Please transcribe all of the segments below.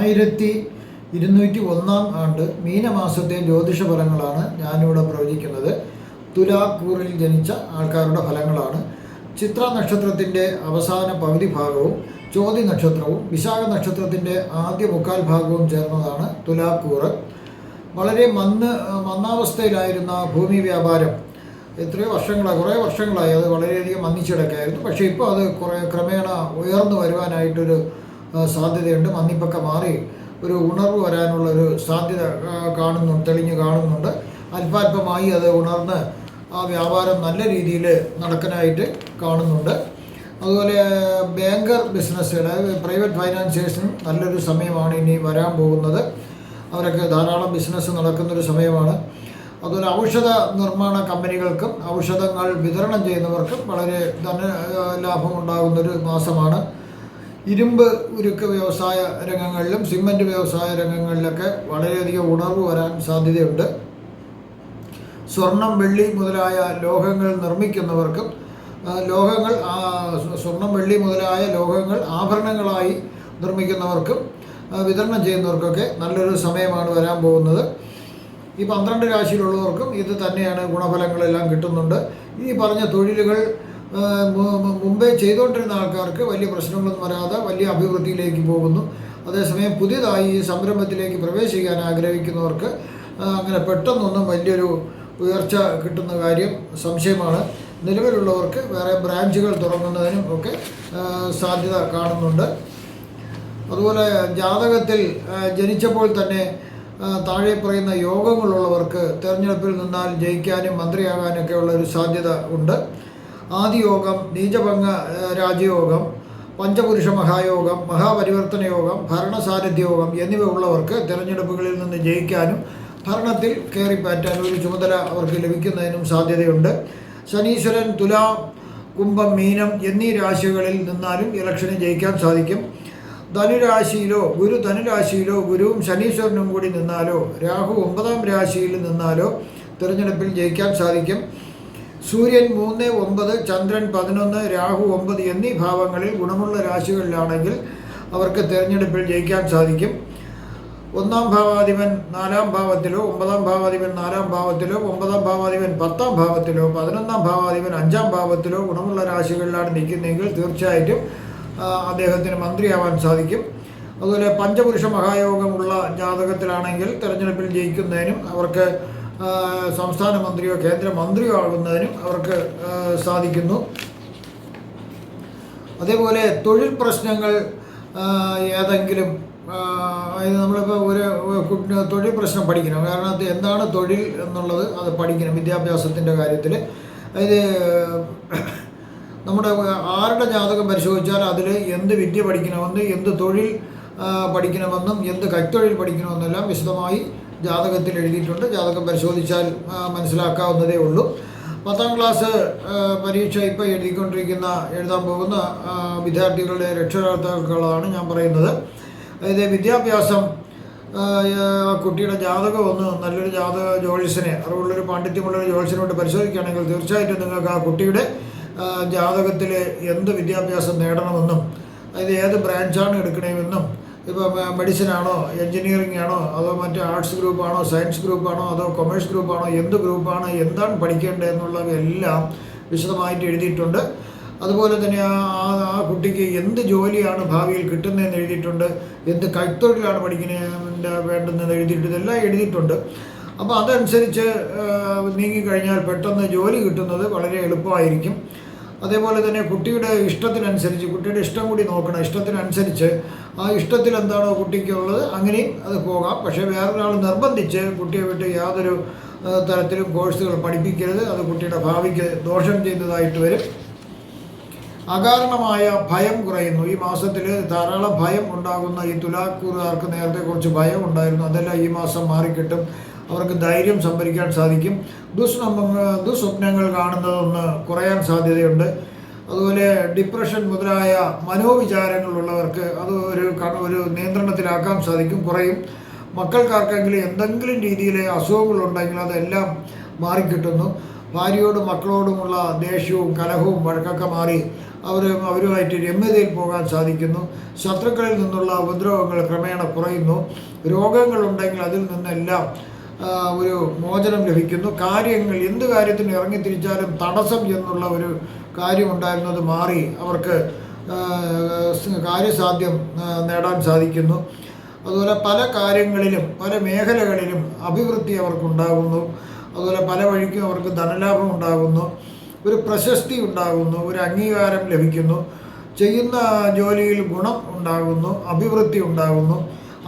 1201 ആണ്ട് മീനമാസത്തെ ജ്യോതിഷ ഫലങ്ങളാണ് ഞാനിവിടെ പ്രവചിക്കുന്നത്. തുലാക്കൂറിൽ ജനിച്ച ആൾക്കാരുടെ ഫലങ്ങളാണ്. ചിത്ര നക്ഷത്രത്തിൻ്റെ അവസാന പകുതി ഭാഗവും ചോതി നക്ഷത്രവും വിശാഖ നക്ഷത്രത്തിൻ്റെ ആദ്യ മുക്കാൽ ഭാഗവും ചേർന്നതാണ് തുലാക്കൂറ്. വളരെ മന്ദാവസ്ഥയിലായിരുന്ന ഭൂമി വ്യാപാരം കുറേ വർഷങ്ങളായി അത് വളരെയധികം മന്ദിച്ചിടക്കായിരുന്നു. പക്ഷേ ഇപ്പോൾ അത് ക്രമേണ ഉയർന്നു വരുവാനായിട്ടൊരു സാധ്യതയുണ്ട്. മന്ദിപ്പൊക്കെ മാറി ഒരു ഉണർവ് വരാനുള്ളൊരു സാധ്യത തെളിഞ്ഞു കാണുന്നുണ്ട്. അല്പാൽപമായി അത് ഉണർന്ന് ആ വ്യാപാരം നല്ല രീതിയിൽ നടക്കാനായിട്ട് കാണുന്നുണ്ട്. അതുപോലെ ബാങ്കർ ബിസിനസ്സുകൾ, പ്രൈവറ്റ് ഫൈനാൻസിയേഴ്സിനും നല്ലൊരു സമയമാണ് ഇനി വരാൻ പോകുന്നത്. അവരൊക്കെ ധാരാളം ബിസിനസ് നടക്കുന്നൊരു സമയമാണ്. അതുപോലെ ഔഷധ നിർമ്മാണ കമ്പനികൾക്കും ഔഷധങ്ങൾ വിതരണം ചെയ്യുന്നവർക്കും വളരെ ധനലാഭമുണ്ടാകുന്നൊരു മാസമാണ്. ഇരുമ്പ് ഉരുക്ക് വ്യവസായ രംഗങ്ങളിലും സിമൻറ്റ് വ്യവസായ രംഗങ്ങളിലൊക്കെ വളരെയധികം ഉണർവ് വരാൻ സാധ്യതയുണ്ട്. സ്വർണം, വെള്ളി മുതലായ ലോഹങ്ങൾ നിർമ്മിക്കുന്നവർക്കും സ്വർണം, വെള്ളി മുതലായ ലോഹങ്ങൾ ആഭരണങ്ങളായി നിർമ്മിക്കുന്നവർക്കും വിതരണം ചെയ്യുന്നവർക്കൊക്കെ നല്ലൊരു സമയമാണ് വരാൻ പോകുന്നത്. ഈ 12 രാശിയിലുള്ളവർക്കും ഇത് തന്നെയാണ് ഗുണഫലങ്ങളെല്ലാം കിട്ടുന്നുണ്ട്. ഈ പറഞ്ഞ തൊഴിലുകൾ മുമ്പേ ചെയ്തുകൊണ്ടിരുന്ന ആൾക്കാർക്ക് വലിയ പ്രശ്നങ്ങളൊന്നും വരാതെ വലിയ അഭിവൃദ്ധിയിലേക്ക് പോകുന്നു. അതേസമയം പുതിയതായി ഈ സംരംഭത്തിലേക്ക് പ്രവേശിക്കാൻ ആഗ്രഹിക്കുന്നവർക്ക് അങ്ങനെ പെട്ടെന്നൊന്നും വലിയൊരു ഉയർച്ച കിട്ടുന്ന കാര്യം സംശയമാണ്. നിലവിലുള്ളവർക്ക് വേറെ ബ്രാഞ്ചുകൾ തുടങ്ങുന്നതിനും ഒക്കെ സാധ്യത കാണുന്നുണ്ട്. അതുപോലെ ജാതകത്തിൽ ജനിച്ചപ്പോൾ തന്നെ താഴെ പറയുന്ന യോഗങ്ങളുള്ളവർക്ക് തിരഞ്ഞെടുപ്പിൽ നിന്നാൽ ജയിക്കാനും മന്ത്രിയാകാനൊക്കെ ഉള്ളൊരു സാധ്യത ഉണ്ട്. ആദിയോഗം, നീചഭംഗ രാജയോഗം, പഞ്ചപുരുഷ മഹായോഗം, മഹാപരിവർത്തന യോഗം, ഭരണസാരഥ്യയോഗം എന്നിവ ഉള്ളവർക്ക് തിരഞ്ഞെടുപ്പുകളിൽ നിന്ന് ജയിക്കാനും ഭരണത്തിൽ കയറിപ്പറ്റാനും ഒരു ചുമതല അവർക്ക് ലഭിക്കുന്നതിനും സാധ്യതയുണ്ട്. ശനീശ്വരൻ തുലാം, കുംഭം, മീനം എന്നീ രാശികളിൽ നിന്നാലും ഇലക്ഷന് ജയിക്കാൻ സാധിക്കും. ധനുരാശിയിലോ ഗുരുവും ശനീശ്വരനും കൂടി നിന്നാലോ രാഹു 9ാം രാശിയിൽ നിന്നാലോ തിരഞ്ഞെടുപ്പിൽ ജയിക്കാൻ സാധിക്കും. സൂര്യൻ 3, 9, ചന്ദ്രൻ 11, രാഹു 9 എന്നീ ഭാവങ്ങളിൽ ഗുണമുള്ള രാശികളിലാണെങ്കിൽ അവർക്ക് തിരഞ്ഞെടുപ്പിൽ ജയിക്കാൻ സാധിക്കും. 1ാം ഭാവാധിപൻ 4ാം ഭാവത്തിലോ 9ാം ഭാവാധിപൻ 4ാം ഭാവത്തിലോ 9ാം ഭാവാധിപൻ 10ാം ഭാവത്തിലോ 11ാം ഭാവാധിപൻ 5ാം ഭാവത്തിലോ ഗുണമുള്ള രാശികളിലാണ് നിൽക്കുന്നതെങ്കിൽ തീർച്ചയായിട്ടും അദ്ദേഹത്തിന് മന്ത്രിയാവാൻ സാധിക്കും. അതുപോലെ പഞ്ചപുരുഷ മഹായോഗമുള്ള ജാതകത്തിലാണെങ്കിൽ തിരഞ്ഞെടുപ്പിൽ ജയിക്കുന്നതിനും അവർക്ക് സംസ്ഥാന മന്ത്രിയോ കേന്ദ്ര മന്ത്രിയോ ആകുന്നതിനും അവർക്ക് സാധിക്കുന്നു. അതേപോലെ തൊഴിൽ പ്രശ്നങ്ങൾ ഏതെങ്കിലും നമ്മളിപ്പോൾ ഒരു തൊഴിൽ പ്രശ്നം പഠിക്കണം. കാരണം അത് എന്താണ് തൊഴിൽ എന്നുള്ളത് അത് പഠിക്കണം വിദ്യാഭ്യാസത്തിൻ്റെ കാര്യത്തിൽ. അതായത് നമ്മുടെ ആരുടെ ജാതകം പരിശോധിച്ചാൽ അതിൽ എന്ത് വിദ്യ പഠിക്കണമെന്ന്, എന്ത് തൊഴിൽ പഠിക്കണമെന്നും എന്ത് കൈത്തൊഴിൽ പഠിക്കണമെന്നെല്ലാം വിശദമായി ജാതകത്തിൽ എഴുതിയിട്ടുണ്ട്. ജാതകം പരിശോധിച്ചാൽ മനസ്സിലാക്കാവുന്നതേ ഉള്ളൂ. 10ാം ക്ലാസ് പരീക്ഷ ഇപ്പോൾ എഴുതാൻ പോകുന്ന വിദ്യാർത്ഥികളുടെ രക്ഷകർത്താക്കളാണ് ഞാൻ പറയുന്നത്. അതായത് വിദ്യാഭ്യാസം കുട്ടിയുടെ ജാതകം ഒന്ന് നല്ലൊരു ജ്യോത്സ്യനെ, അറിവുള്ളൊരു പാണ്ഡിത്യമുള്ളൊരു ജ്യോത്സ്യനോട് പരിശോധിക്കുകയാണെങ്കിൽ തീർച്ചയായിട്ടും നിങ്ങൾക്ക് ആ കുട്ടിയുടെ ജാതകത്തിൽ എന്ത് വിദ്യാഭ്യാസം നേടണമെന്നും അതായത് ഏത് ബ്രാഞ്ചാണ് എടുക്കണമെന്നും, ഇപ്പോൾ മെഡിസിനാണോ എൻജിനീയറിംഗ് ആണോ അതോ മറ്റ് ആർട്സ് ഗ്രൂപ്പാണോ സയൻസ് ഗ്രൂപ്പാണോ അതോ കൊമേഴ്സ് ഗ്രൂപ്പാണോ എന്ത് ഗ്രൂപ്പാണ് എന്താണ് പഠിക്കേണ്ടത് എന്നുള്ളതെല്ലാം വിശദമായിട്ട് എഴുതിയിട്ടുണ്ട്. അതുപോലെ തന്നെ ആ കുട്ടിക്ക് എന്ത് ജോലിയാണ് ഭാവിയിൽ കിട്ടുന്നതെന്ന് എഴുതിയിട്ടുണ്ട്, എന്ത് കൈത്തൊഴിലാണ് വേണ്ടുന്നതെന്ന് എഴുതിയിട്ടുണ്ട്, ഇതെല്ലാം എഴുതിയിട്ടുണ്ട്. അപ്പോൾ അതനുസരിച്ച് നീങ്ങിക്കഴിഞ്ഞാൽ പെട്ടെന്ന് ജോലി കിട്ടുന്നത് വളരെ എളുപ്പമായിരിക്കും. അതേപോലെ തന്നെ കുട്ടിയുടെ ഇഷ്ടത്തിനനുസരിച്ച് കുട്ടിയുടെ ഇഷ്ടം കൂടി നോക്കണം. ഇഷ്ടത്തിനനുസരിച്ച് ആ ഇഷ്ടത്തിൽ എന്താണോ കുട്ടിക്കുള്ളത് അങ്ങനെയും അത് പോകാം. പക്ഷേ വേറൊരാൾ നിർബന്ധിച്ച് കുട്ടിയെ വിട്ട് യാതൊരു തരത്തിലും കോഴ്സുകൾ പഠിപ്പിക്കരുത്. അത് കുട്ടിയുടെ ഭാവിക്ക് ദോഷം ചെയ്യുന്നതായിട്ട് വരും. അകാരണമായ ഭയം കുറയുന്നു. ഈ മാസത്തിൽ ധാരാളം ഭയം ഉണ്ടാകുന്ന ഈ തുലാക്കൂറുകാർക്ക് നേരത്തെ കുറച്ച് ഭയം ഉണ്ടായിരുന്നു. അതെല്ലാം ഈ മാസം മാറിക്കിട്ടും. അവർക്ക് ധൈര്യം സംഭരിക്കാൻ സാധിക്കും. ദുസ്വപ്നങ്ങൾ കാണുന്നതൊന്ന് കുറയാൻ സാധ്യതയുണ്ട്. അതുപോലെ ഡിപ്രഷൻ മുതലായ മനോവിചാരങ്ങളുള്ളവർക്ക് അത് ഒരു നിയന്ത്രണത്തിലാക്കാൻ സാധിക്കും, കുറയും. മക്കൾക്കാർക്കെങ്കിലും എന്തെങ്കിലും രീതിയിൽ അസുഖങ്ങളുണ്ടെങ്കിൽ അതെല്ലാം മാറിക്കിട്ടുന്നു. ഭാര്യയോടും മക്കളോടുമുള്ള ദേഷ്യവും കലഹവും വഴക്കൊക്കെ മാറി അവരുമായിട്ട് രമ്യതയിൽ പോകാൻ സാധിക്കുന്നു. ശത്രുക്കളിൽ നിന്നുള്ള ഉപദ്രവങ്ങൾ ക്രമേണ കുറയുന്നു. രോഗങ്ങളുണ്ടെങ്കിൽ അതിൽ നിന്നെല്ലാം ഒരു മോചനം ലഭിക്കുന്നു. കാര്യങ്ങൾ എന്ത് കാര്യത്തിന് ഇറങ്ങിത്തിരിച്ചാലും തടസ്സം എന്നുള്ള ഒരു കാര്യമുണ്ടായിരുന്നത് മാറി അവർക്ക് കാര്യസാധ്യം നേടാൻ സാധിക്കുന്നു. അതുപോലെ പല കാര്യങ്ങളിലും പല മേഖലകളിലും അഭിവൃദ്ധി അവർക്കുണ്ടാകുന്നു. അതുപോലെ പല വഴിക്കും അവർക്ക് ധനലാഭം ഉണ്ടാകുന്നു, ഒരു പ്രശസ്തി ഉണ്ടാകുന്നു, ഒരു അംഗീകാരം ലഭിക്കുന്നു, ചെയ്യുന്ന ജോലിയിൽ ഗുണം ഉണ്ടാകുന്നു, അഭിവൃദ്ധി ഉണ്ടാകുന്നു,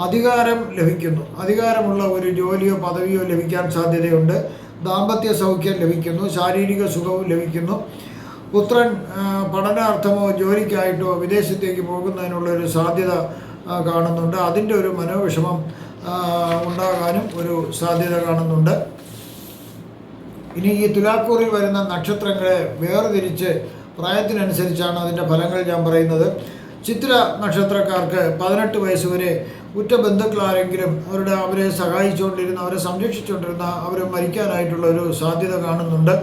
അധികാരം ലഭിക്കുന്നു. അധികാരമുള്ള ഒരു ജോലിയോ പദവിയോ ലഭിക്കാൻ സാധ്യതയുണ്ട്. ദാമ്പത്യ സൗഖ്യം ലഭിക്കുന്നു, ശാരീരിക സുഖവും ലഭിക്കുന്നു. പുത്രൻ പഠനാർത്ഥമോ ജോലിക്കായിട്ടോ വിദേശത്തേക്ക് പോകുന്നതിനുള്ളൊരു സാധ്യത കാണുന്നുണ്ട്. അതിൻ്റെ ഒരു മനോവിഷമം ഉണ്ടാകാനും ഒരു സാധ്യത കാണുന്നുണ്ട്. ഇനി ഈ തുലാക്കൂറിൽ വരുന്ന നക്ഷത്രങ്ങളെ വേർതിരിച്ച് പ്രായത്തിനനുസരിച്ചാണ് അതിൻ്റെ ഫലങ്ങൾ ഞാൻ പറയുന്നത്. ചിത്ര നക്ഷത്രക്കാർക്ക് 18 വയസ്സ് വരെ ഉറ്റ ബന്ധുക്കളാരെങ്കിലും അവരെ സഹായിച്ചുകൊണ്ടിരുന്ന, അവരെ സംരക്ഷിച്ചുകൊണ്ടിരുന്ന അവർ മരിക്കാനായിട്ടുള്ള ഒരു സാധ്യത കാണുന്നുണ്ട്.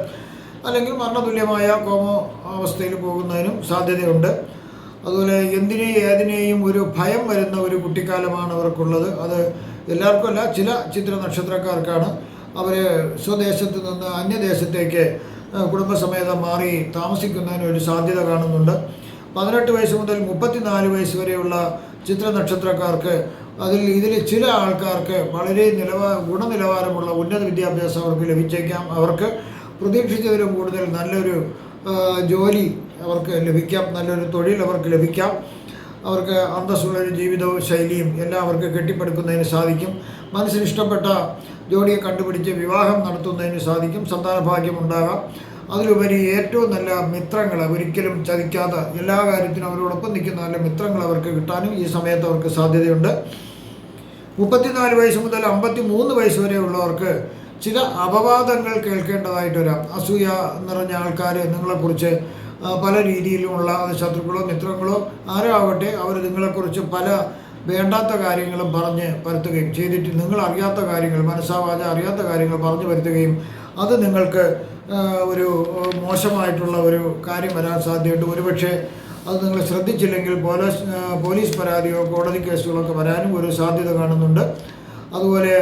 അല്ലെങ്കിൽ മരണതുല്യമായ കോമോ അവസ്ഥയിൽ പോകുന്നതിനും സാധ്യതയുണ്ട്. അതുപോലെ എന്തിനേയും ഏതിനേയും ഒരു ഭയം വരുന്ന ഒരു കുട്ടിക്കാലമാണ് അവർക്കുള്ളത്. അത് എല്ലാവർക്കും അല്ല, ചില ചിത്ര നക്ഷത്രക്കാർക്കാണ്. അവർ സ്വദേശത്ത് നിന്ന് അന്യദേശത്തേക്ക് കുടുംബസമേതം മാറി താമസിക്കുന്നതിന് ഒരു സാധ്യത കാണുന്നുണ്ട്. 18 വയസ്സ് മുതൽ 34 വയസ്സ് വരെയുള്ള ചിത്ര നക്ഷത്രക്കാർക്ക് ഇതിൽ ചില ആൾക്കാർക്ക് വളരെ ഗുണനിലവാരമുള്ള ഉന്നത വിദ്യാഭ്യാസം അവർക്ക് ലഭിച്ചേക്കാം. അവർക്ക് പ്രതീക്ഷിച്ചതിലും കൂടുതൽ നല്ലൊരു ജോലി അവർക്ക് ലഭിക്കാം, നല്ലൊരു തൊഴിൽ അവർക്ക് ലഭിക്കാം. അവർക്ക് അന്തസ്സുള്ളൊരു ജീവിതവും ശൈലിയും എല്ലാം അവർക്ക് കെട്ടിപ്പടുക്കുന്നതിന് സാധിക്കും. മനസ്സിന് ഇഷ്ടപ്പെട്ട ജോഡിയെ കണ്ടുപിടിച്ച് വിവാഹം നടത്തുന്നതിന് സാധിക്കും. സന്താനഭാഗ്യം ഉണ്ടാകാം. അതിലുപരി ഏറ്റവും നല്ല മിത്രങ്ങൾ, ഒരിക്കലും ചതിക്കാത്ത എല്ലാ കാര്യത്തിനും അവരോടൊപ്പം നിൽക്കുന്ന നല്ല മിത്രങ്ങൾ അവർക്ക് കിട്ടാനും ഈ സമയത്ത് അവർക്ക് സാധ്യതയുണ്ട്. 34 വയസ്സ് മുതൽ 53 വയസ്സ് വരെയുള്ളവർക്ക് ചില അപവാദങ്ങൾ കേൾക്കേണ്ടതായിട്ട് വരാം. അസൂയ നിറഞ്ഞ ആൾക്കാർ നിങ്ങളെക്കുറിച്ച് പല രീതിയിലുമുള്ള ശത്രുക്കളോ മിത്രങ്ങളോ ആരോ ആവട്ടെ, അവർ നിങ്ങളെക്കുറിച്ച് പല വേണ്ടാത്ത കാര്യങ്ങളും പറഞ്ഞ് പരത്തുകയും ചെയ്തിട്ട് നിങ്ങൾ അറിയാത്ത കാര്യങ്ങൾ, മനസ്സാവാതെ അറിയാത്ത കാര്യങ്ങൾ പറഞ്ഞു വരുത്തുകയും അത് നിങ്ങൾക്ക് ഒരു മോശമായിട്ടുള്ള ഒരു കാര്യം വരാൻ സാധ്യതയുണ്ട്. ഒരുപക്ഷെ അത് നിങ്ങൾ ശ്രദ്ധിച്ചില്ലെങ്കിൽ പോലീസ് പരാതിയോ കോടതി കേസുകളൊക്കെ വരാനും ഒരു സാധ്യത കാണുന്നുണ്ട്. അതുപോലെ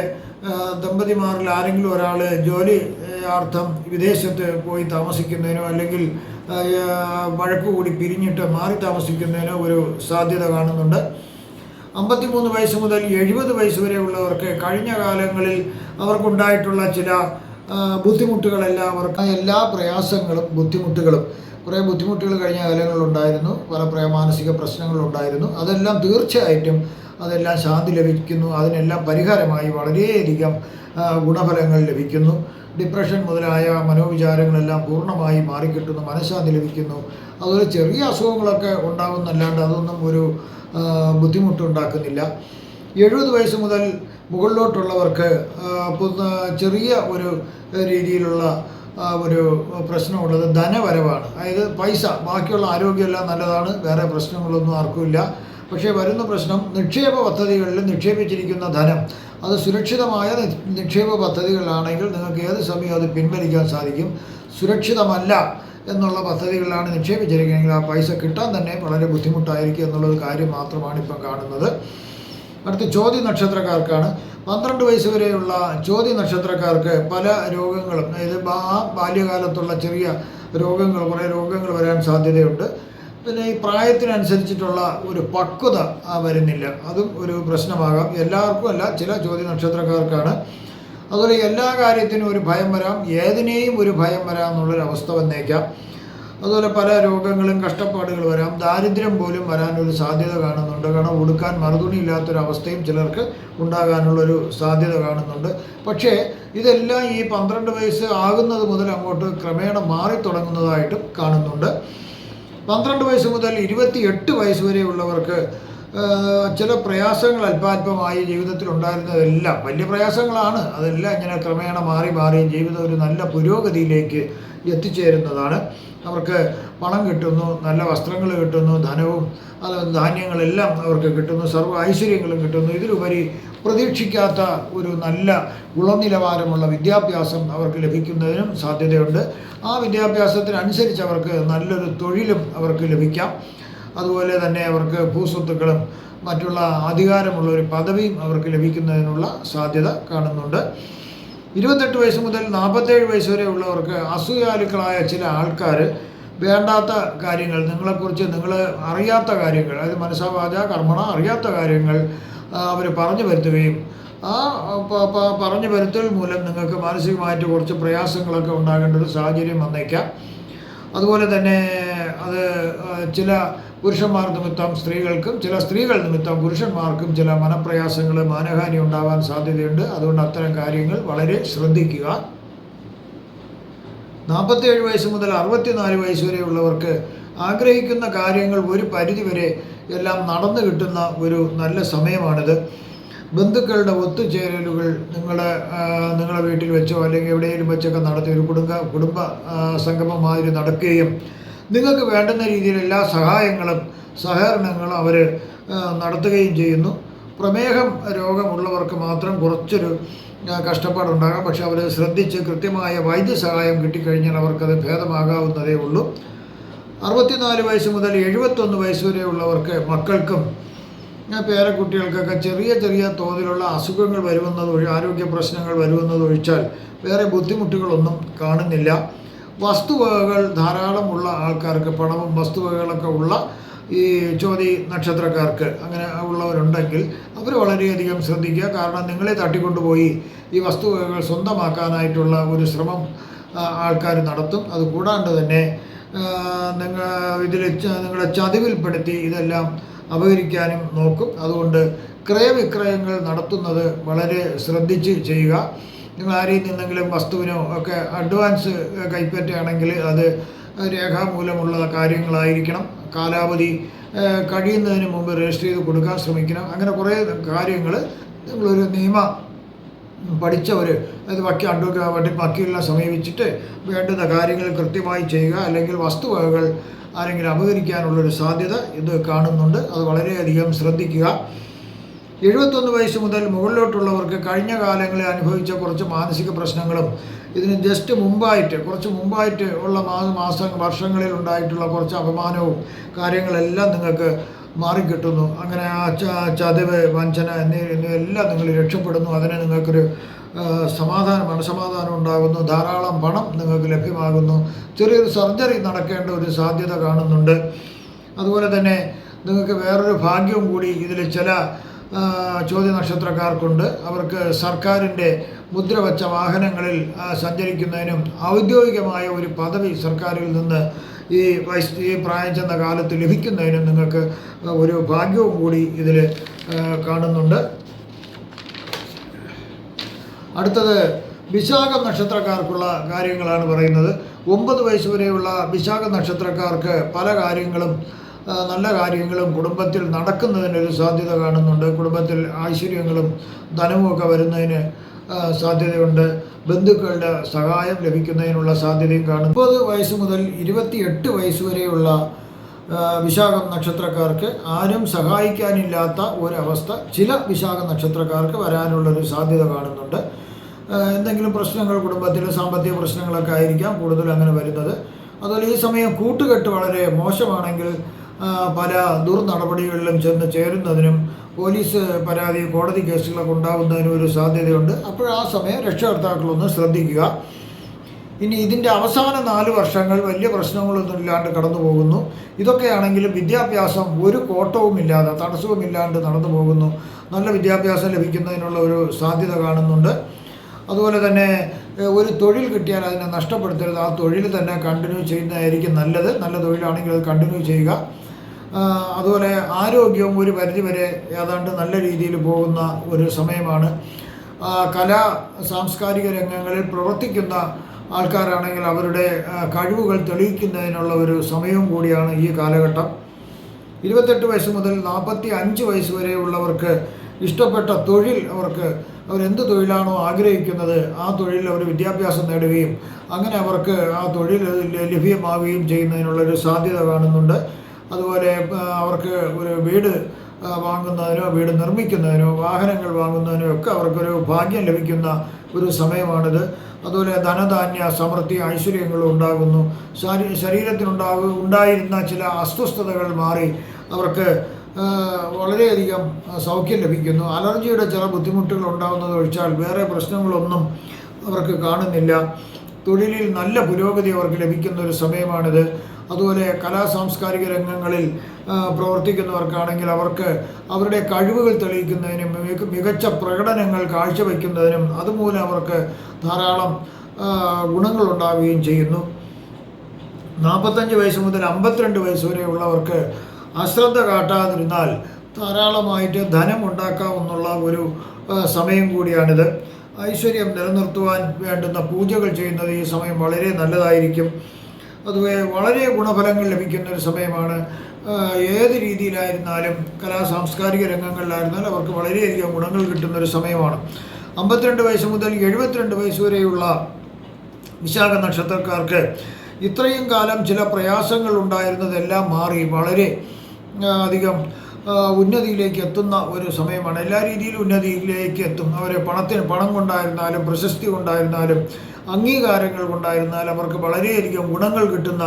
ദമ്പതിമാരിൽ ആരെങ്കിലും ഒരാൾ ജോലിയാർത്ഥം വിദേശത്ത് പോയി താമസിക്കുന്നതിനോ അല്ലെങ്കിൽ വഴക്കുകൂടി പിരിഞ്ഞിട്ട് മാറി താമസിക്കുന്നതിനോ ഒരു സാധ്യത കാണുന്നുണ്ട്. 53 വയസ്സ് മുതൽ 70 വയസ്സ് വരെയുള്ളവർക്ക് കഴിഞ്ഞ കാലങ്ങളിൽ അവർക്കുണ്ടായിട്ടുള്ള ചില ബുദ്ധിമുട്ടുകളെല്ലാം അവർക്ക് എല്ലാ പ്രയാസങ്ങളും ബുദ്ധിമുട്ടുകൾ കഴിഞ്ഞ കാലങ്ങളിലുണ്ടായിരുന്നു. പല മാനസിക പ്രശ്നങ്ങളുണ്ടായിരുന്നു. അതെല്ലാം തീർച്ചയായിട്ടും അതെല്ലാം ശാന്തി ലഭിക്കുന്നു. അതിനെല്ലാം പരിഹാരമായി വളരെയധികം ഗുണഫലങ്ങൾ ലഭിക്കുന്നു. ഡിപ്രഷൻ മുതലായ മനോവിചാരങ്ങളെല്ലാം പൂർണ്ണമായി മാറിക്കിട്ടുന്നു, മനഃശാന്തി ലഭിക്കുന്നു. അതുപോലെ ചെറിയ അസുഖങ്ങളൊക്കെ ഉണ്ടാകുന്നല്ലാണ്ട് അതൊന്നും ഒരു ബുദ്ധിമുട്ടുണ്ടാക്കുന്നില്ല. 70 വയസ്സ് മുതൽ മുകളിലോട്ടുള്ളവർക്ക് ചെറിയ ഒരു രീതിയിലുള്ള ഒരു പ്രശ്നമുള്ളത് ധനവരവാണ്. അതായത് പൈസ, ബാക്കിയുള്ള ആരോഗ്യമെല്ലാം നല്ലതാണ്, വേറെ പ്രശ്നങ്ങളൊന്നും ആർക്കുമില്ല. പക്ഷേ വരുന്ന പ്രശ്നം നിക്ഷേപ പദ്ധതികളിൽ നിക്ഷേപിച്ചിരിക്കുന്ന ധനം അത് സുരക്ഷിതമായ നിക്ഷേപ പദ്ധതികളാണെങ്കിൽ നിങ്ങൾക്ക് ഏത് സമയവും അത് പിൻവലിക്കാൻ സാധിക്കും. സുരക്ഷിതമല്ല എന്നുള്ള പദ്ധതികളിലാണ് നിക്ഷേപിച്ചിരിക്കുന്നതെങ്കിൽ ആ പൈസ കിട്ടാൻ തന്നെ വളരെ ബുദ്ധിമുട്ടായിരിക്കും എന്നുള്ളൊരു കാര്യം മാത്രമാണ് ഇപ്പം കാണുന്നത്. അടുത്ത ചോതി നക്ഷത്രക്കാർക്കാണ്. 12 വയസ്സ് വരെയുള്ള ചോതി നക്ഷത്രക്കാർക്ക് പല രോഗങ്ങളും, അതായത് ബാല്യകാലത്തുള്ള ചെറിയ രോഗങ്ങൾ, കുറേ രോഗങ്ങൾ വരാൻ സാധ്യതയുണ്ട്. പിന്നെ ഈ പ്രായത്തിനനുസരിച്ചിട്ടുള്ള ഒരു പക്വത വരുന്നില്ല, അതും ഒരു പ്രശ്നമാകാം. എല്ലാവർക്കും അല്ല, ചില ചോതി നക്ഷത്രക്കാർക്കാണ്. അതുപോലെ എല്ലാ കാര്യത്തിനും ഒരു ഭയം വരാം, ഏതിനേയും ഒരു ഭയം വരാം എന്നുള്ളൊരവസ്ഥ വന്നേക്കാം. അതുപോലെ പല രോഗങ്ങളും കഷ്ടപ്പാടുകൾ വരാം, ദാരിദ്ര്യം പോലും വരാനൊരു സാധ്യത കാണുന്നുണ്ട്. കാരണം ഉടുക്കാൻ മറുതുണിയില്ലാത്തൊരവസ്ഥയും ചിലർക്ക് ഉണ്ടാകാനുള്ളൊരു സാധ്യത കാണുന്നുണ്ട്. പക്ഷേ ഇതെല്ലാം ഈ 12 വയസ്സ് ആകുന്നത് മുതൽ അങ്ങോട്ട് ക്രമേണ മാറി തുടങ്ങുന്നതായിട്ടും കാണുന്നുണ്ട്. 12 വയസ്സ് മുതൽ 28 വയസ്സ് വരെയുള്ളവർക്ക് ചില പ്രയാസങ്ങൾ അല്പാൽപമായി ജീവിതത്തിൽ ഉണ്ടായിരുന്നതെല്ലാം വലിയ പ്രയാസങ്ങളാണ്, അതെല്ലാം ഇങ്ങനെ ക്രമേണ മാറി ജീവിതം ഒരു നല്ല പുരോഗതിയിലേക്ക് എത്തിച്ചേരുന്നതാണ്. അവർക്ക് പണം കിട്ടുന്നു, നല്ല വസ്ത്രങ്ങൾ കിട്ടുന്നു, ധനവും ധാന്യങ്ങളെല്ലാം അവർക്ക് കിട്ടുന്നു, സർവ്വ ഐശ്വര്യങ്ങളും കിട്ടുന്നു. ഇതിലുപരി പ്രതീക്ഷിക്കാത്ത ഒരു നല്ല ഗുണനിലവാരമുള്ള വിദ്യാഭ്യാസം അവർക്ക് ലഭിക്കുന്നതിനും സാധ്യതയുണ്ട്. ആ വിദ്യാഭ്യാസത്തിനനുസരിച്ച് അവർക്ക് നല്ലൊരു തൊഴിലും അവർക്ക് ലഭിക്കാം. അതുപോലെ തന്നെ അവർക്ക് ഭൂസ്വത്തുക്കളും മറ്റുള്ള അധികാരമുള്ള ഒരു പദവിയും അവർക്ക് ലഭിക്കുന്നതിനുള്ള സാധ്യത കാണുന്നുണ്ട്. 28 വയസ്സ് മുതൽ 47 വയസ്സ് വരെ ഉള്ളവർക്ക് അസൂയാലുക്കളായ ചില ആൾക്കാർ വേണ്ടാത്ത കാര്യങ്ങൾ, നിങ്ങളെക്കുറിച്ച് നിങ്ങൾ അറിയാത്ത കാര്യങ്ങൾ, അതായത് മനസ്സാവാച കർമ്മണ അറിയാത്ത കാര്യങ്ങൾ അവർ പറഞ്ഞു വരുത്തുകയും ആ പറഞ്ഞു വരുത്തൽ മൂലം നിങ്ങൾക്ക് മാനസികമായിട്ട് കുറച്ച് പ്രയാസങ്ങളൊക്കെ ഉണ്ടാകേണ്ട ഒരു സാഹചര്യം വന്നേക്കാം. അതുപോലെ തന്നെ അത് ചില പുരുഷന്മാർ നിമിത്തം സ്ത്രീകൾക്കും ചില സ്ത്രീകൾ നിമിത്തം പുരുഷന്മാർക്കും ചില മനപ്രയാസങ്ങൾ, മാനഹാനി ഉണ്ടാവാൻ സാധ്യതയുണ്ട്. അതുകൊണ്ട് അത്തരം കാര്യങ്ങൾ വളരെ ശ്രദ്ധിക്കുക. 47 വയസ്സ് മുതൽ 64 വയസ്സ് വരെയുള്ളവർക്ക് ആഗ്രഹിക്കുന്ന കാര്യങ്ങൾ ഒരു പരിധിവരെ എല്ലാം നടന്നു കിട്ടുന്ന ഒരു നല്ല സമയമാണിത്. ബന്ധുക്കളുടെ ഒത്തുചേരലുകൾ നിങ്ങളുടെ വീട്ടിൽ വെച്ചോ അല്ലെങ്കിൽ എവിടെയെങ്കിലും വെച്ചൊക്കെ നടത്തി ഒരു കുടുംബ സംഗമമാതിരി നടക്കുകയും നിങ്ങൾക്ക് വേണ്ടുന്ന രീതിയിൽ എല്ലാ സഹായങ്ങളും സഹകരണങ്ങളും അവർ നടത്തുകയും ചെയ്യുന്നു. പ്രമേഹം രോഗമുള്ളവർക്ക് മാത്രം കുറച്ചൊരു കഷ്ടപ്പാടുണ്ടാകാം. പക്ഷെ അവർ ശ്രദ്ധിച്ച് കൃത്യമായ വൈദ്യസഹായം കിട്ടിക്കഴിഞ്ഞാൽ അവർക്കത് ഭേദമാകാവുന്നതേ ഉള്ളൂ. 64 വയസ്സ് മുതൽ 71 വയസ്സ് വരെയുള്ളവർക്ക് മക്കൾക്കും പേരക്കുട്ടികൾക്കൊക്കെ ചെറിയ ചെറിയ തോതിലുള്ള അസുഖങ്ങൾ ആരോഗ്യ പ്രശ്നങ്ങൾ വരുമെന്നതൊഴിച്ചാൽ വേറെ ബുദ്ധിമുട്ടുകളൊന്നും കാണുന്നില്ല. വസ്തുവകകൾ ധാരാളമുള്ള ആൾക്കാർക്ക്, പണവും വസ്തുവകകളൊക്കെ ഉള്ള ഈ ചോതി നക്ഷത്രക്കാർക്ക് അങ്ങനെ ഉള്ളവരുണ്ടെങ്കിൽ അവർ വളരെയധികം ശ്രദ്ധിക്കുക. കാരണം നിങ്ങളെ തട്ടിക്കൊണ്ടുപോയി ഈ വസ്തുവകകൾ സ്വന്തമാക്കാനായിട്ടുള്ള ഒരു ശ്രമം ആൾക്കാർ നടത്തും. അതുകൂടാണ്ട് തന്നെ നിങ്ങളെ ചതിവിൽപ്പെടുത്തി ഇതെല്ലാം അപഹരിക്കാനും നോക്കും. അതുകൊണ്ട് ക്രയവിക്രയങ്ങൾ നടത്തുന്നത് വളരെ ശ്രദ്ധിച്ച് ചെയ്യുക. നിങ്ങൾ ആരെയും നിന്നെങ്കിലും വസ്തുവിനോ ഒക്കെ അഡ്വാൻസ് കൈപ്പറ്റുകയാണെങ്കിൽ അത് രേഖാമൂലമുള്ള കാര്യങ്ങളായിരിക്കണം. കാലാവധി കഴിയുന്നതിന് മുമ്പ് രജിസ്റ്റർ ചെയ്ത് കൊടുക്കാൻ ശ്രമിക്കണം. അങ്ങനെ കുറേ കാര്യങ്ങൾ നിങ്ങളൊരു പഠിച്ചവർ അത് വക്കീലിനെ സമീപിച്ചിട്ട് വേണ്ടുന്ന കാര്യങ്ങൾ കൃത്യമായി ചെയ്യുക. അല്ലെങ്കിൽ വസ്തുവകകൾ ആരെങ്കിലും അപഹരിക്കാനുള്ളൊരു സാധ്യത ഇത് കാണുന്നുണ്ട്. അത് വളരെയധികം ശ്രദ്ധിക്കുക. 71 വയസ്സ് മുതൽ മുകളിലോട്ടുള്ളവർക്ക് കഴിഞ്ഞ കാലങ്ങളിൽ അനുഭവിച്ച കുറച്ച് മാനസിക പ്രശ്നങ്ങളും ഇതിന് കുറച്ച് മുമ്പായിട്ട് ഉള്ള വർഷങ്ങളിൽ ഉണ്ടായിട്ടുള്ള കുറച്ച് അപമാനവും കാര്യങ്ങളെല്ലാം നിങ്ങൾക്ക് മാറിക്കിട്ടുന്നു. അങ്ങനെ ആ ചതിവ്, വഞ്ചന എന്നിവയെല്ലാം നിങ്ങൾ രക്ഷപ്പെടുന്നു. അതിന് നിങ്ങൾക്കൊരു മനസമാധാനം ഉണ്ടാകുന്നു. ധാരാളം പണം നിങ്ങൾക്ക് ലഭ്യമാകുന്നു. ചെറിയൊരു സർജറി നടക്കേണ്ട ഒരു സാധ്യത കാണുന്നുണ്ട്. അതുപോലെ തന്നെ നിങ്ങൾക്ക് വേറൊരു ഭാഗ്യവും കൂടി ഇതിൽ ചില ചോദ്യ നക്ഷത്രക്കാർക്കുണ്ട്. അവർക്ക് സർക്കാരിൻ്റെ മുദ്ര വച്ച വാഹനങ്ങളിൽ സഞ്ചരിക്കുന്നതിനും ഔദ്യോഗികമായ ഒരു പദവി സർക്കാരിൽ നിന്ന് ഈ പ്രായം ചെന്ന കാലത്ത് ലഭിക്കുന്നതിനും നിങ്ങൾക്ക് ഒരു ഭാഗ്യവും കൂടി ഇതിൽ കാണുന്നുണ്ട്. അടുത്തത് വിശാഖം നക്ഷത്രക്കാർക്കുള്ള കാര്യങ്ങളാണ് പറയുന്നത്. 9 വയസ്സ് വരെയുള്ള വിശാഖ നക്ഷത്രക്കാർക്ക് പല കാര്യങ്ങളും നല്ല കാര്യങ്ങളും കുടുംബത്തിൽ നടക്കുന്നതിനൊരു സാധ്യത കാണുന്നുണ്ട്. കുടുംബത്തിൽ ഐശ്വര്യങ്ങളും ധനവുമൊക്കെ വരുന്നതിന് സാധ്യതയുണ്ട്. ബന്ധുക്കളുടെ സഹായം ലഭിക്കുന്നതിനുള്ള സാധ്യതയും കാണും. 30 വയസ്സ് മുതൽ 28 വയസ്സ് വരെയുള്ള വിശാഖം നക്ഷത്രക്കാർക്ക് ആരും സഹായിക്കാനില്ലാത്ത ഒരവസ്ഥ ചില വിശാഖ നക്ഷത്രക്കാർക്ക് വരാനുള്ളൊരു സാധ്യത കാണുന്നുണ്ട്. എന്തെങ്കിലും പ്രശ്നങ്ങൾ കുടുംബത്തിൽ സാമ്പത്തിക പ്രശ്നങ്ങളൊക്കെ ആയിരിക്കാം കൂടുതൽ അങ്ങനെ വരുന്നത്. അതുപോലെ ഈ സമയം കൂട്ടുകെട്ട് വളരെ മോശമാണെങ്കിൽ പല ദുർനടപടികളിലും ചെന്ന് ചേരുന്നതിനും പോലീസ് പരാതി, കോടതി കേസുകളൊക്കെ ഉണ്ടാകുന്നതിനും ഒരു സാധ്യതയുണ്ട്. അപ്പോൾ ആ സമയം രക്ഷകർത്താക്കളൊന്ന് ശ്രദ്ധിക്കുക. ഇനി ഇതിൻ്റെ അവസാന 4 വർഷങ്ങൾ വലിയ പ്രശ്നങ്ങളൊന്നും ഇല്ലാണ്ട് കടന്നു പോകുന്നു. ഇതൊക്കെയാണെങ്കിലും വിദ്യാഭ്യാസം ഒരു കോട്ടവുമില്ലാതെ തടസ്സവുമില്ലാണ്ട് നടന്നു പോകുന്നു. നല്ല വിദ്യാഭ്യാസം ലഭിക്കുന്നതിനുള്ള ഒരു സാധ്യത കാണുന്നുണ്ട്. അതുപോലെ തന്നെ ഒരു തൊഴിൽ കിട്ടിയാൽ അതിനെ നഷ്ടപ്പെടുത്തരുത്. ആ തൊഴിൽ തന്നെ കണ്ടിന്യൂ ചെയ്യുന്നതായിരിക്കും നല്ലത്. നല്ല തൊഴിലാണെങ്കിൽ അത് കണ്ടിന്യൂ ചെയ്യുക. അതുപോലെ ആരോഗ്യവും ഒരു പരിധിവരെ ഏതാണ്ട് നല്ല രീതിയിൽ പോകുന്ന ഒരു സമയമാണ്. കലാ സാംസ്കാരിക രംഗങ്ങളിൽ പ്രവർത്തിക്കുന്ന ആൾക്കാരാണെങ്കിൽ അവരുടെ കഴിവുകൾ തെളിയിക്കുന്നതിനുള്ള ഒരു സമയവും കൂടിയാണ് ഈ കാലഘട്ടം. 28 വയസ്സ് മുതൽ 45 വയസ്സ് വരെയുള്ളവർക്ക് ഇഷ്ടപ്പെട്ട തൊഴിൽ അവരെന്ത് തൊഴിലാണോ ആഗ്രഹിക്കുന്നത് ആ തൊഴിലിൽ അവർ വിദ്യാഭ്യാസം നേടുകയും അങ്ങനെ അവർക്ക് ആ തൊഴിൽ ലഭ്യമാവുകയും ചെയ്യുന്നതിനുള്ളൊരു സാധ്യത കാണുന്നുണ്ട്. അതുപോലെ അവർക്ക് ഒരു വീട് വാങ്ങുന്നതിനോ വീട് നിർമ്മിക്കുന്നതിനോ വാഹനങ്ങൾ വാങ്ങുന്നതിനോ ഒക്കെ അവർക്കൊരു ഭാഗ്യം ലഭിക്കുന്ന ഒരു സമയമാണിത്. അതുപോലെ ധനധാന്യ സമൃദ്ധി ഐശ്വര്യങ്ങളും ഉണ്ടാകുന്നു. ഉണ്ടായിരുന്ന ചില അസ്വസ്ഥതകൾ മാറി അവർക്ക് വളരെയധികം സൗഖ്യം ലഭിക്കുന്നു. അലർജിയുടെ ചില ബുദ്ധിമുട്ടുകൾ ഉണ്ടാകുന്നത് ഒഴിച്ചാൽ വേറെ പ്രശ്നങ്ങളൊന്നും അവർക്ക് കാണുന്നില്ല. തൊഴിലിൽ നല്ല പുരോഗതി അവർക്ക് ലഭിക്കുന്ന ഒരു സമയമാണിത്. അതുപോലെ സാംസ്കാരിക രംഗങ്ങളിൽ പ്രവർത്തിക്കുന്നവർക്കാണെങ്കിൽ അവർക്ക് അവരുടെ കഴിവുകൾ തെളിയിക്കുന്നതിനും മികച്ച പ്രകടനങ്ങൾ കാഴ്ചവെക്കുന്നതിനും അതുമൂലം അവർക്ക് ധാരാളം ഗുണങ്ങളുണ്ടാവുകയും ചെയ്യുന്നു. 45 വയസ്സ് മുതൽ 52 വയസ്സ് വരെയുള്ളവർക്ക് അശ്രദ്ധ കാട്ടാതിരുന്നാൽ ധാരാളമായിട്ട് ധനം ഉണ്ടാക്കാമെന്നുള്ള ഒരു സമയം കൂടിയാണിത്. ഐശ്വര്യം നിലനിർത്തുവാൻ വേണ്ടുന്ന പൂജകൾ ചെയ്യുന്നത് ഈ സമയം വളരെ നല്ലതായിരിക്കും. അതുപോലെ വളരെ ഗുണഫലങ്ങൾ ലഭിക്കുന്ന ഒരു സമയമാണ്. ഏത് രീതിയിലായിരുന്നാലും സാംസ്കാരിക രംഗങ്ങളിലായിരുന്നാലും അവർക്ക് വളരെയധികം ഗുണങ്ങൾ കിട്ടുന്നൊരു സമയമാണ്. 52 വയസ്സ് മുതൽ 72 വയസ്സ് വരെയുള്ള വിശാഖ നക്ഷത്രക്കാർക്ക് ഇത്രയും കാലം ചില പ്രയാസങ്ങൾ ഉണ്ടായിരുന്നതെല്ലാം മാറി വളരെ അധികം ഉന്നതിയിലേക്ക് എത്തുന്ന ഒരു സമയമാണ്. എല്ലാ രീതിയിലും ഉന്നതിയിലേക്ക് എത്തും. അവർ പണം കൊണ്ടായിരുന്നാലും പ്രശസ്തി കൊണ്ടായിരുന്നാലും അംഗീകാരങ്ങൾ കൊണ്ടായിരുന്നാലും അവർക്ക് വളരെയധികം ഗുണങ്ങൾ കിട്ടുന്ന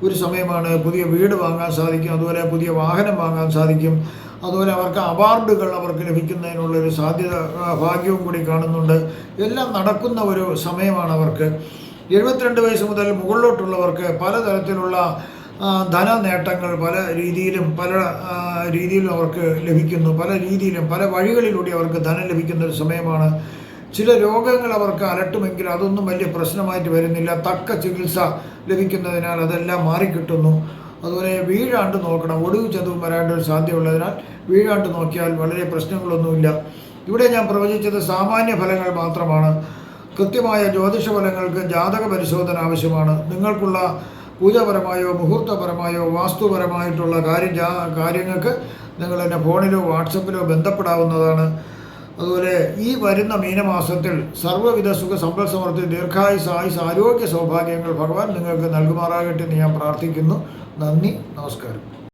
ഒരു സമയമാണ്. പുതിയ വീട് വാങ്ങാൻ സാധിക്കും. അതുപോലെ പുതിയ വാഹനം വാങ്ങാൻ സാധിക്കും. അതുപോലെ അവർക്ക് അവാർഡുകൾ അവർക്ക് ലഭിക്കുന്നതിനുള്ളൊരു സാധ്യത ഭാഗ്യവും കൂടി കാണുന്നുണ്ട്. എല്ലാം നടക്കുന്ന ഒരു സമയമാണ് അവർക്ക്. 72 വയസ്സ് മുതൽ മുകളിലോട്ടുള്ളവർക്ക് പലതരത്തിലുള്ള ധന നേട്ടങ്ങൾ പല രീതിയിലും അവർക്ക് ലഭിക്കുന്നു. പല വഴികളിലൂടെ അവർക്ക് ധനം ലഭിക്കുന്ന ഒരു സമയമാണ്. ചില രോഗങ്ങൾ അവർക്ക് അലട്ടുമെങ്കിൽ അതൊന്നും വലിയ പ്രശ്നമായിട്ട് വരുന്നില്ല. തക്ക ചികിത്സ ലഭിക്കുന്നതിനാൽ അതെല്ലാം മാറിക്കിട്ടുന്നു. അതുപോലെ വീഴാണ്ട് നോക്കണം. ഒടുവ് ചതവും വരാണ്ടൊരു സാധ്യതയുള്ളതിനാൽ വീഴാണ്ട് നോക്കിയാൽ വളരെ പ്രശ്നങ്ങളൊന്നുമില്ല. ഇവിടെ ഞാൻ പ്രവചിച്ചത് സാമാന്യ ഫലങ്ങൾ മാത്രമാണ്. കൃത്യമായ ജ്യോതിഷ ഫലങ്ങൾക്ക് ജാതക പരിശോധന ആവശ്യമാണ്. നിങ്ങൾക്കുള്ള പൂജാപരമായോ മുഹൂർത്തപരമായോ വാസ്തുപരമായിട്ടുള്ള കാര്യങ്ങൾക്ക് നിങ്ങൾ എന്നെ ഫോണിലോ വാട്സപ്പിലോ ബന്ധപ്പെടാവുന്നതാണ്. അതുപോലെ ഈ വരുന്ന മീനമാസത്തിൽ സർവ്വവിധ സുഖ സമ്പൽ സമൃദ്ധി ദീർഘായുസ് ആരോഗ്യ സൗഭാഗ്യങ്ങൾ ഭഗവാൻ നിങ്ങൾക്ക് നൽകുമാറാകട്ടെ എന്ന് ഞാൻ പ്രാർത്ഥിക്കുന്നു. നന്ദി, നമസ്കാരം.